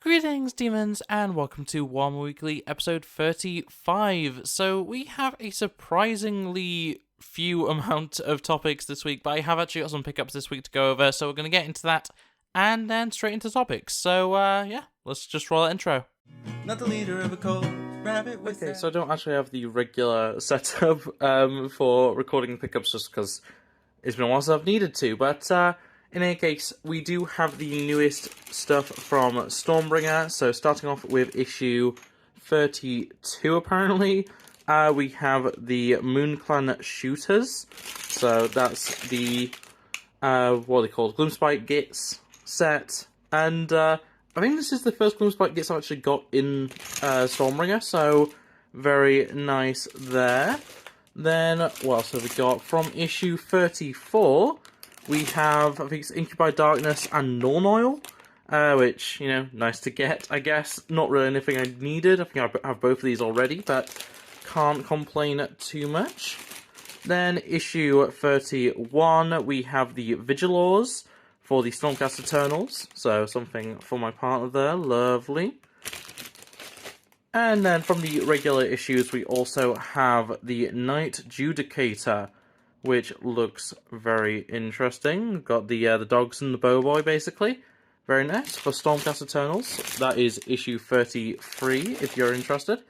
Greetings, demons, and welcome to Warhammer Weekly, episode 35. So we have a surprisingly few amount of topics this week, but I have actually got some pickups this week to go over, so we're going to get into that, and then straight into topics. So, yeah, let's just roll that intro. Not the leader of a cult, rabbit with Okay, so I don't actually have the regular setup for recording pickups just because it's been a while since I've needed to, but in any case, we do have the newest stuff from Stormbringer. So starting off with issue 32, apparently, we have the Moonclan Shooters. So that's the, what are they called? Gloomspite Gits set. And I think this is the first Gloomspite Gits I've actually got in Stormbringer, so very nice there. Then, what else have we got? From issue 34... we have, I think it's Incubi Darkness and Nornoil, which, you know, nice to get, I guess. Not really anything I needed. I think I have both of these already, but can't complain too much. Then, issue 31, we have the Vigilors for the Stormcast Eternals. So, something for my partner there. Lovely. And then, from the regular issues, we also have the Night Judicator, which looks very interesting. Got the dogs and the bowboy, basically. Very nice. For Stormcast Eternals, that is issue 33, if you're interested.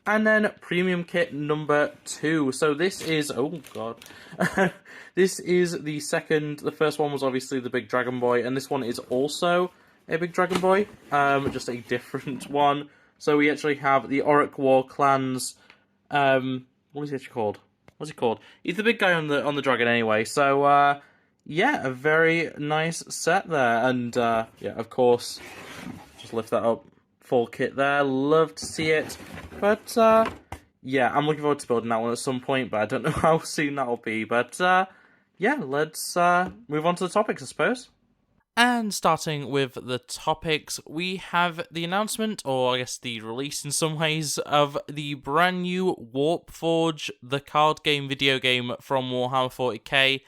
And then Premium Kit number 2. So this is... oh, God. This is the second... the first one was obviously the Big Dragon Boy, and this one is also a Big Dragon Boy. Just a different one. So we actually have the Orc War Clans... what is it actually called? What's he called? He's the big guy on the dragon anyway. So, yeah, a very nice set there. And, yeah, of course, just lift that up. Full kit there. Love to see it. But, yeah, I'm looking forward to building that one at some point, but I don't know how soon that'll be. But, yeah, let's move on to the topics, I suppose. And starting with the topics, we have the announcement, or I guess the release in some ways, of the brand new Warpforge, the card game video game from Warhammer 40k,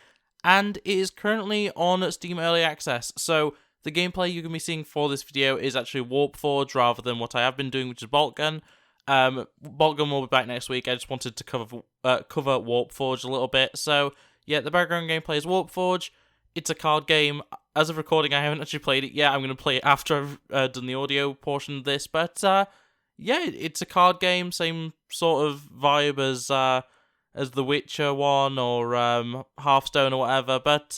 and it is currently on Steam Early Access. So the gameplay you're going to be seeing for this video is actually Warpforge rather than what I have been doing, which is Bolt Gun. Bolt Gun will be back next week. I just wanted to cover Warpforge a little bit. So yeah, the background gameplay is Warpforge. It's a card game. As of recording, I haven't actually played it yet. I'm going to play it after I've done the audio portion of this. But, yeah, it's a card game. Same sort of vibe as The Witcher one or Hearthstone or whatever. But,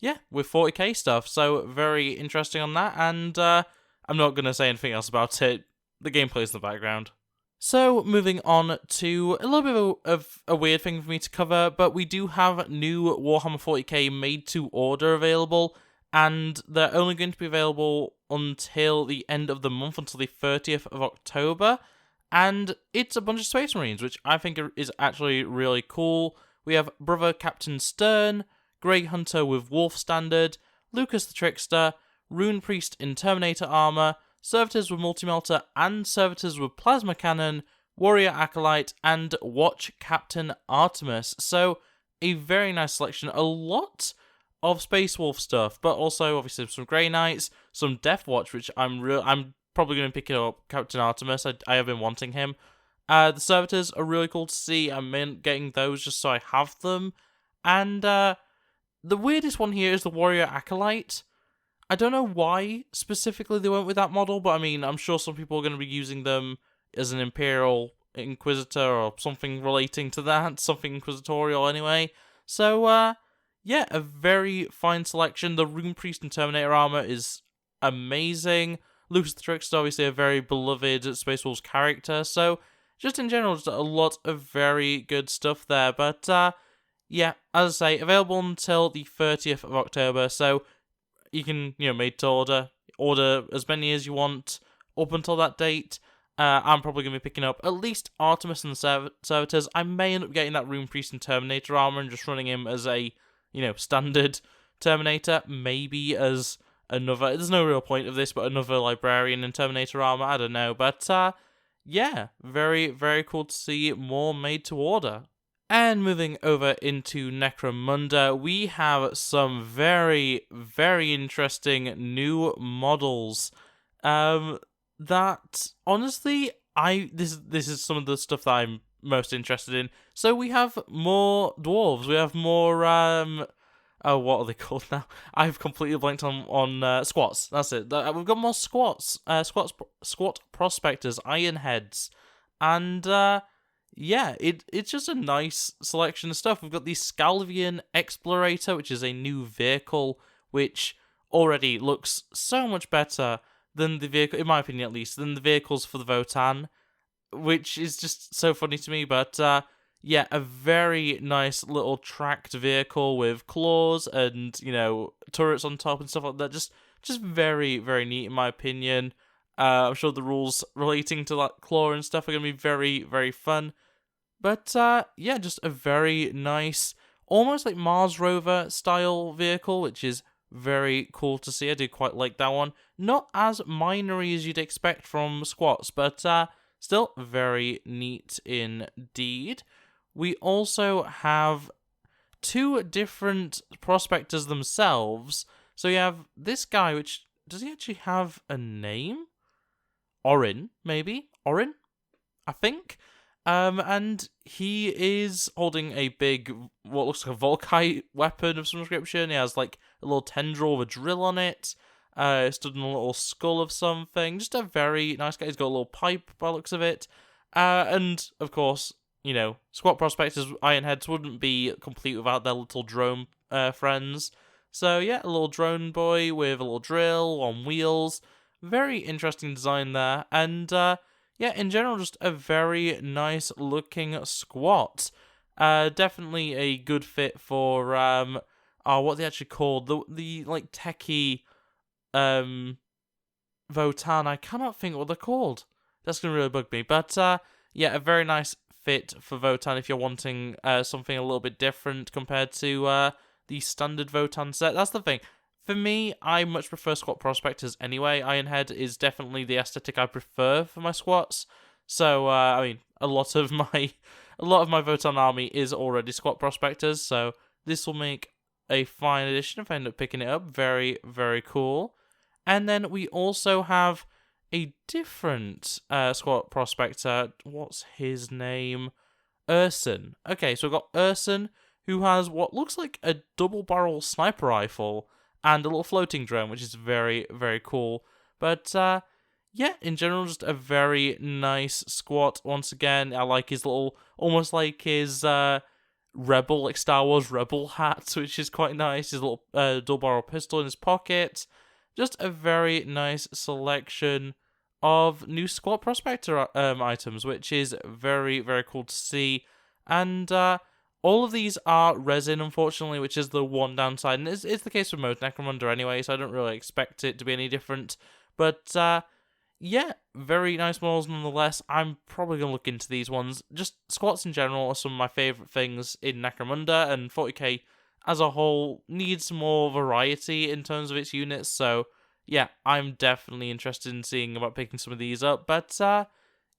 yeah, with 40k stuff. So, very interesting on that. And I'm not going to say anything else about it. The gameplay's in the background. So, moving on to a little bit of a weird thing for me to cover, but we do have new Warhammer 40k made-to-order available, and they're only going to be available until the end of the month, until the 30th of October, and it's a bunch of Space Marines, which I think is actually really cool. We have Brother Captain Stern, Grey Hunter with Wolf Standard, Lucas the Trickster, Rune Priest in Terminator Armor, Servitors with Multi-Melter and Servitors with Plasma Cannon, Warrior Acolyte, and Watch Captain Artemis. So, a very nice selection. A lot of Space Wolf stuff, but also, obviously, some Grey Knights, some Death Watch, which I'm probably going to pick it up, Captain Artemis. I have been wanting him. The Servitors are really cool to see. I'm getting those just so I have them. And the weirdest one here is the Warrior Acolyte. I don't know why specifically they went with that model, but I mean, I'm sure some people are going to be using them as an Imperial Inquisitor or something relating to that, something Inquisitorial anyway. So, yeah, a very fine selection. The Rune Priest and Terminator Armor is amazing. Lucas the Trickster, obviously a very beloved Space Wolves character, so just in general, just a lot of very good stuff there. But, yeah, as I say, available until the 30th of October, so you can, made to order as many as you want up until that date. I'm probably going to be picking up at least Artemis and the Servitors. I may end up getting that Rune Priest and Terminator Armor and just running him as a, standard Terminator. Maybe as another, there's no real point of this, but another Librarian and Terminator Armor, I don't know. But, yeah, very, very cool to see more made to order. And moving over into Necromunda, we have some very, very interesting new models. that honestly, this is some of the stuff that I'm most interested in. So we have more dwarves. We have more oh, what are they called now? I've completely blanked on squats. That's it. We've got more squats. Squat prospectors, ironheads, and yeah, it's just a nice selection of stuff. We've got the Scalvian Explorator, which is a new vehicle, which already looks so much better than the vehicle, in my opinion at least, than the vehicles for the Votan, which is just so funny to me. But yeah, a very nice little tracked vehicle with claws and, turrets on top and stuff like that. Just very, very neat in my opinion. I'm sure the rules relating to that claw and stuff are going to be very, very fun. But yeah, just a very nice, almost like Mars rover style vehicle, which is very cool to see. I do quite like that one. Not as minery as you'd expect from squats, but still very neat indeed. We also have two different prospectors themselves. So you have this guy, which, does he actually have a name? Orin, maybe? Orin? I think. And he is holding a big, what looks like a Volkite weapon of some description. He has like a little tendril with a drill on it. Stood in a little skull of something. Just a very nice guy. He's got a little pipe by the looks of it. And of course, squat prospectors, ironheads wouldn't be complete without their little drone friends. So yeah, a little drone boy with a little drill on wheels. Very interesting design there. And yeah, in general, just a very nice looking squat. Definitely a good fit for what they actually called the like techie Votan. I cannot think what they're called. That's gonna really bug me. But yeah, a very nice fit for Votan if you're wanting something a little bit different compared to the standard Votan set. That's the thing. For me, I much prefer squat prospectors anyway. Ironhead is definitely the aesthetic I prefer for my squats. So, I mean, a lot of my Votan army is already squat prospectors, so this will make a fine addition if I end up picking it up. Very, very cool. And then we also have a different squat prospector. What's his name? Urson. Okay, so we've got Urson, who has what looks like a double-barrel sniper rifle and a little floating drone, which is very, very cool. But, yeah, in general, just a very nice squat. Once again, I like his little, almost like his Rebel, like Star Wars Rebel hat, which is quite nice. His little double-barrel pistol in his pocket. Just a very nice selection of new squat prospector items, which is very, very cool to see. And, all of these are resin, unfortunately, which is the one downside. And it's the case for most Necromunda anyway, so I don't really expect it to be any different. But, yeah, very nice models nonetheless. I'm probably going to look into these ones. Just squats in general are some of my favourite things in Necromunda, and 40k as a whole needs more variety in terms of its units. So, yeah, I'm definitely interested in seeing about picking some of these up. But,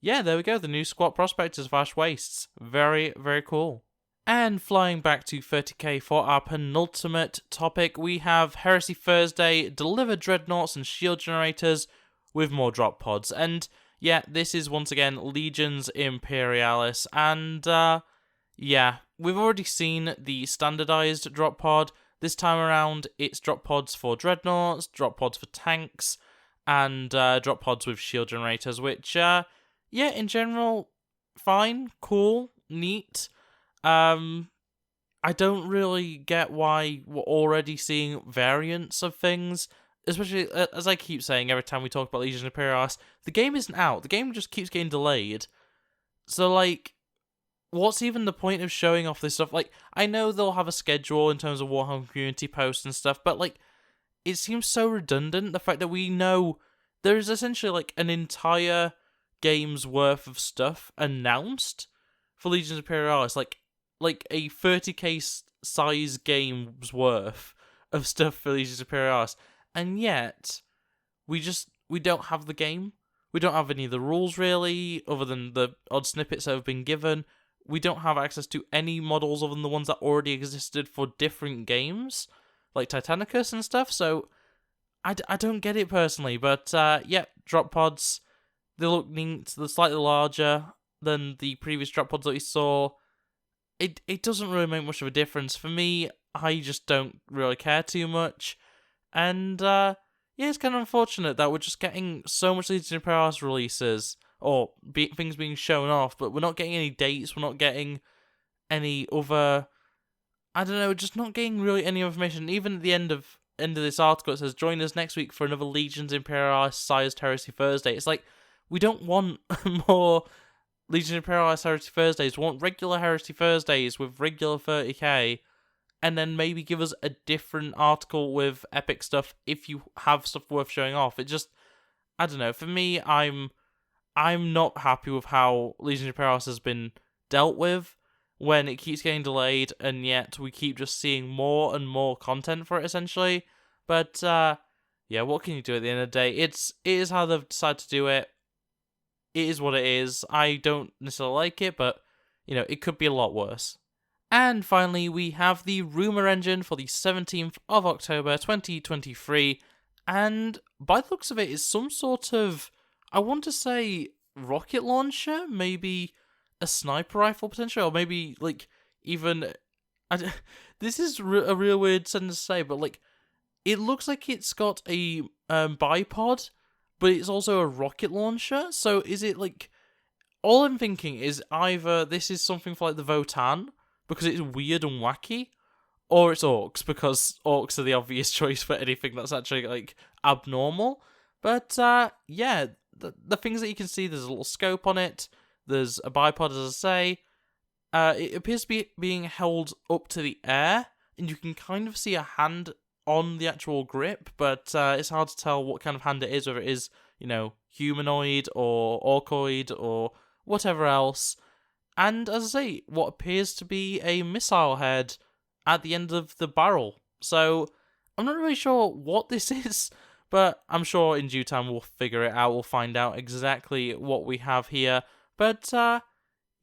yeah, there we go. The new squat prospectors of Ash Wastes. Very, very cool. And flying back to 30k for our penultimate topic, we have Heresy Thursday, deliver dreadnoughts and shield generators with more drop pods. And yeah, this is once again Legions Imperialis. And yeah, we've already seen the standardized drop pod. This time around, it's drop pods for dreadnoughts, drop pods for tanks, and drop pods with shield generators, which, yeah, in general, fine, cool, neat. I don't really get why we're already seeing variants of things, especially, as I keep saying every time we talk about Legion Imperialis, the game isn't out, the game just keeps getting delayed. So, like, what's even the point of showing off this stuff? Like, I know they'll have a schedule in terms of Warhammer community posts and stuff, but, like, it seems so redundant, the fact that we know there is essentially, like, an entire game's worth of stuff announced for Legion Imperialis, like a 30k size game's worth of stuff for Legion Imperialis, and yet we don't have the game. We don't have any of the rules really, other than the odd snippets that have been given. We don't have access to any models other than the ones that already existed for different games, like Titanicus and stuff. So I don't get it personally, but yeah, drop pods. They look neat. They're slightly larger than the previous drop pods that we saw. It doesn't really make much of a difference. For me, I just don't really care too much. And, yeah, it's kind of unfortunate that we're just getting so much Legion of Imperialis releases, or things being shown off, but we're not getting any dates, we're not getting any other... I don't know, just not getting really any information. Even at the end of this article, it says, join us next week for another Legions Imperialis sized Heresy Thursday. It's like, we don't want more Legion Imperialis Heresy Thursdays. We want regular Heresy Thursdays with regular 30k, and then maybe give us a different article with epic stuff if you have stuff worth showing off. It just, I don't know, for me, I'm not happy with how Legion Imperialis has been dealt with, when it keeps getting delayed, and yet we keep just seeing more and more content for it, essentially. But, yeah, what can you do at the end of the day? It is how they've decided to do it. It is what it is. I don't necessarily like it, but, you know, it could be a lot worse. And finally, we have the Rumour Engine for the 17th of October, 2023. And by the looks of it, it's some sort of, I want to say, rocket launcher? Maybe a sniper rifle, potentially? Or maybe, like, even... this is a real weird sentence to say, but, like, it looks like it's got a bipod, but it's also a rocket launcher. So is it, like... All I'm thinking is either this is something for, like, the Votan, because it's weird and wacky, or it's Orcs, because Orcs are the obvious choice for anything that's actually, like, abnormal. But, yeah, the things that you can see, there's a little scope on it, there's a bipod, as I say. It appears to be being held up to the air, and you can kind of see a hand on the actual grip, but it's hard to tell what kind of hand it is, whether it is, you know, humanoid or orcoid or whatever else. And as I say, what appears to be a missile head at the end of the barrel. So I'm not really sure what this is, but I'm sure in due time we'll figure it out. We'll find out exactly what we have here. But,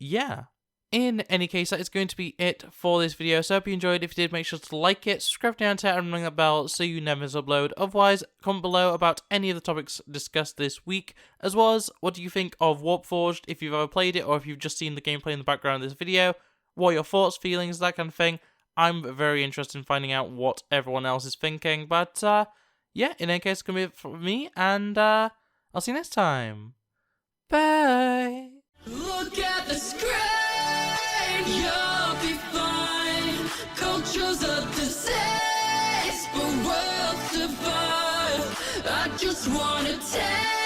yeah. In any case, that is going to be it for this video. So I hope you enjoyed. If you did, make sure to like it, subscribe down to it, and ring that bell so you never miss an upload. Otherwise, comment below about any of the topics discussed this week, as well as what do you think of Warpforged, if you've ever played it, or if you've just seen the gameplay in the background of this video. What are your thoughts, feelings, that kind of thing. I'm very interested in finding out what everyone else is thinking. But, yeah, in any case, it's going to be it for me, and I'll see you next time. Bye! Look at the screen, you'll be fine. Culture's a disease, but we'll survive. I just wanna take